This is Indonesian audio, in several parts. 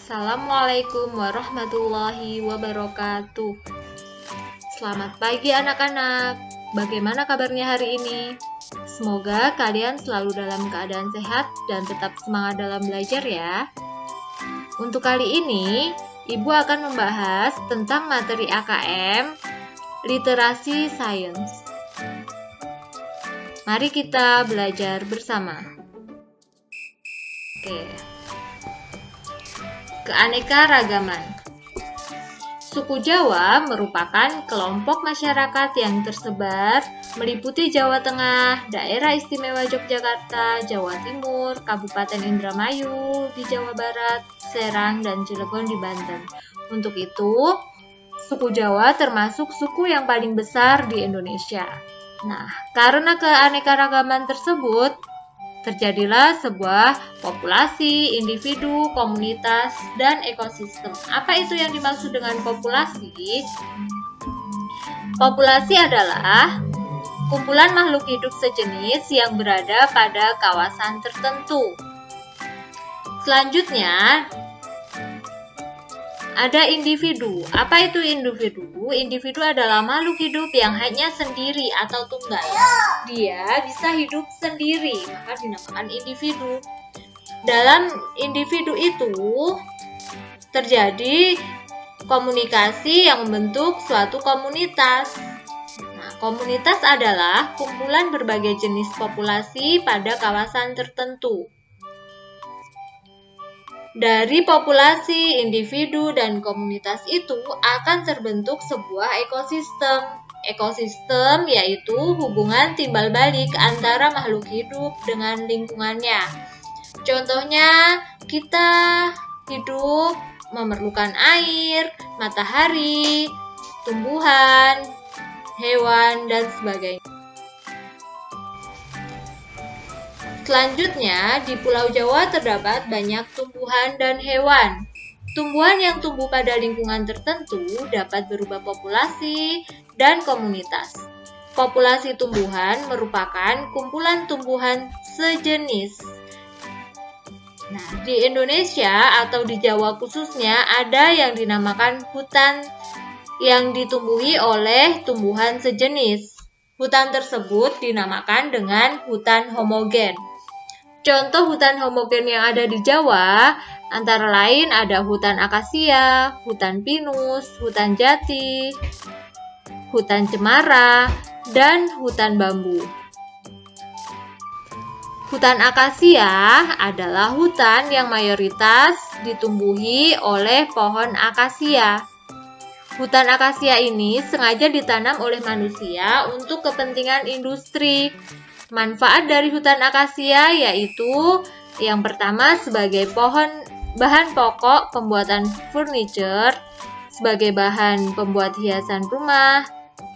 Assalamualaikum warahmatullahi wabarakatuh. Selamat pagi anak-anak. Bagaimana kabarnya hari ini? Semoga kalian selalu dalam keadaan sehat dan tetap semangat dalam belajar ya. Untuk kali ini, Ibu akan membahas tentang materi AKM Literasi Sains. Mari kita belajar bersama. Keanekaragaman. Suku Jawa merupakan kelompok masyarakat yang tersebar meliputi Jawa Tengah, Daerah Istimewa Yogyakarta, Jawa Timur, Kabupaten Indramayu di Jawa Barat, Serang, dan Cilegon di Banten. Untuk itu, suku Jawa termasuk suku yang paling besar di Indonesia. Nah, karena keanekaragaman tersebut, terjadilah sebuah populasi, individu, komunitas, dan ekosistem. Apa itu yang dimaksud dengan populasi? Populasi adalah kumpulan makhluk hidup sejenis yang berada pada kawasan tertentu. Selanjutnya, ada individu. Apa itu individu? Individu adalah makhluk hidup yang hanya sendiri atau tunggal. Dia bisa hidup sendiri, maka dinamakan individu. Dalam individu itu terjadi komunikasi yang membentuk suatu komunitas. Nah, komunitas adalah kumpulan berbagai jenis populasi pada kawasan tertentu. Dari populasi, individu, dan komunitas itu akan terbentuk sebuah ekosistem. Ekosistem yaitu hubungan timbal balik antara makhluk hidup dengan lingkungannya. Contohnya, kita hidup memerlukan air, matahari, tumbuhan, hewan, dan sebagainya. Selanjutnya, di Pulau Jawa terdapat banyak tumbuhan dan hewan. Tumbuhan yang tumbuh pada lingkungan tertentu dapat berubah populasi dan komunitas. Populasi tumbuhan merupakan kumpulan tumbuhan sejenis. Nah, di Indonesia atau di Jawa khususnya ada yang dinamakan hutan yang ditumbuhi oleh tumbuhan sejenis. Hutan tersebut dinamakan dengan hutan homogen. Contoh hutan homogen yang ada di Jawa antara lain ada hutan akasia, hutan pinus, hutan jati, hutan cemara, dan hutan bambu. Hutan akasia adalah hutan yang mayoritas ditumbuhi oleh pohon akasia. Hutan akasia ini sengaja ditanam oleh manusia untuk kepentingan industri. Manfaat dari hutan akasia yaitu yang pertama sebagai bahan pokok pembuatan furniture, sebagai bahan pembuat hiasan rumah,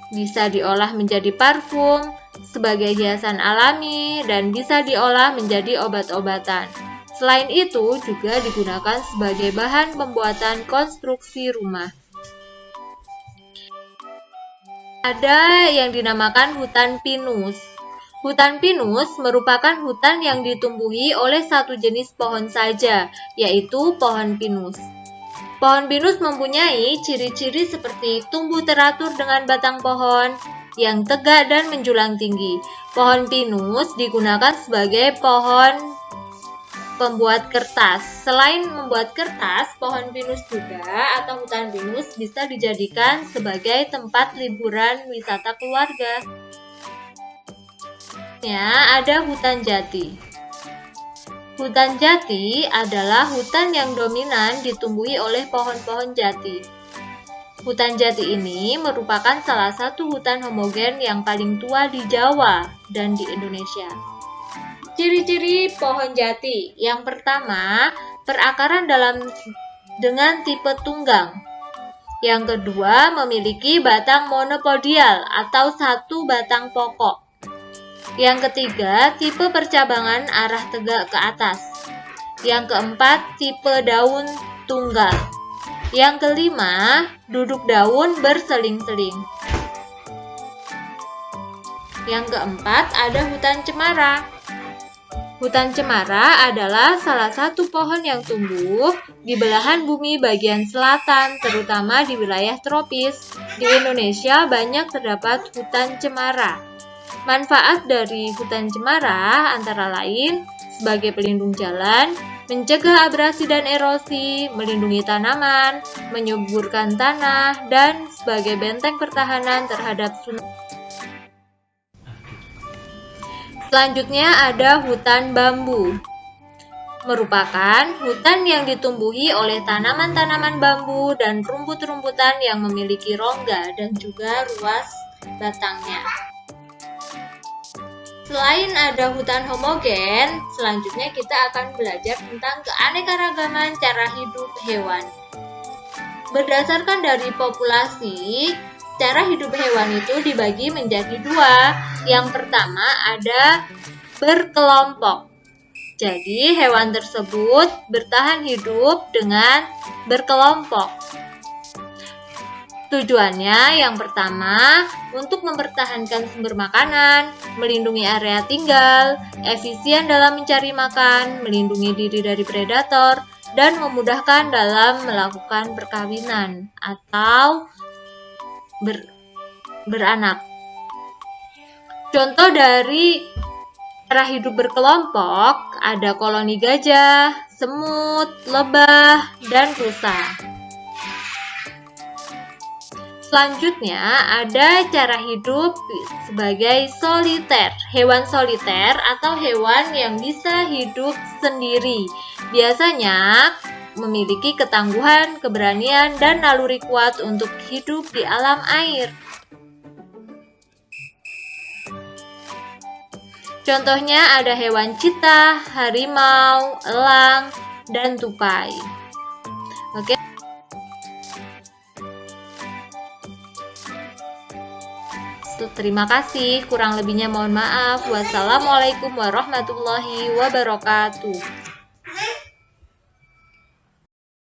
bisa diolah menjadi parfum, sebagai hiasan alami, dan bisa diolah menjadi obat-obatan. Selain itu juga digunakan sebagai bahan pembuatan konstruksi rumah. Ada yang dinamakan hutan pinus. Hutan pinus merupakan hutan yang ditumbuhi oleh satu jenis pohon saja, yaitu pohon pinus. Pohon pinus mempunyai ciri-ciri seperti tumbuh teratur dengan batang pohon yang tegak dan menjulang tinggi. Pohon pinus digunakan sebagai pohon pembuat kertas. Selain membuat kertas, pohon pinus juga atau hutan pinus bisa dijadikan sebagai tempat liburan wisata keluarga. Ada hutan jati. Hutan jati adalah hutan yang dominan ditumbuhi oleh pohon-pohon jati. Hutan jati ini merupakan salah satu hutan homogen yang paling tua di Jawa dan di Indonesia. Ciri-ciri pohon jati. Yang pertama, perakaran dengan tipe tunggang. Yang kedua, memiliki batang monopodial atau satu batang pokok. Yang ketiga, tipe percabangan arah tegak ke atas. Yang keempat, tipe daun tunggal. Yang kelima, duduk daun berseling-seling. Yang keempat, ada hutan cemara. Hutan cemara adalah salah satu pohon yang tumbuh di belahan bumi bagian selatan, terutama di wilayah tropis. Di Indonesia banyak terdapat hutan cemara. Manfaat dari hutan cemara antara lain sebagai pelindung jalan, mencegah abrasi dan erosi, melindungi tanaman, menyuburkan tanah, dan sebagai benteng pertahanan terhadap tsunami. Selanjutnya ada hutan bambu. Merupakan hutan yang ditumbuhi oleh tanaman-tanaman bambu dan rumput-rumputan yang memiliki rongga dan juga ruas batangnya. Selain ada hutan homogen, selanjutnya kita akan belajar tentang keanekaragaman cara hidup hewan. Berdasarkan dari populasi, cara hidup hewan itu dibagi menjadi dua. Yang pertama ada berkelompok. Jadi hewan tersebut bertahan hidup dengan berkelompok. Tujuannya yang pertama untuk mempertahankan sumber makanan, melindungi area tinggal, efisien dalam mencari makan, melindungi diri dari predator, dan memudahkan dalam melakukan perkawinan atau beranak. Contoh dari cara hidup berkelompok ada koloni gajah, semut, lebah, dan rusa. Selanjutnya ada cara hidup sebagai soliter. Hewan soliter atau hewan yang bisa hidup sendiri. Biasanya memiliki ketangguhan, keberanian, dan naluri kuat untuk hidup di alam air. Contohnya ada hewan cheetah, harimau, elang, dan tupai. Oke. Terima kasih, kurang lebihnya mohon maaf. Wassalamualaikum warahmatullahi wabarakatuh.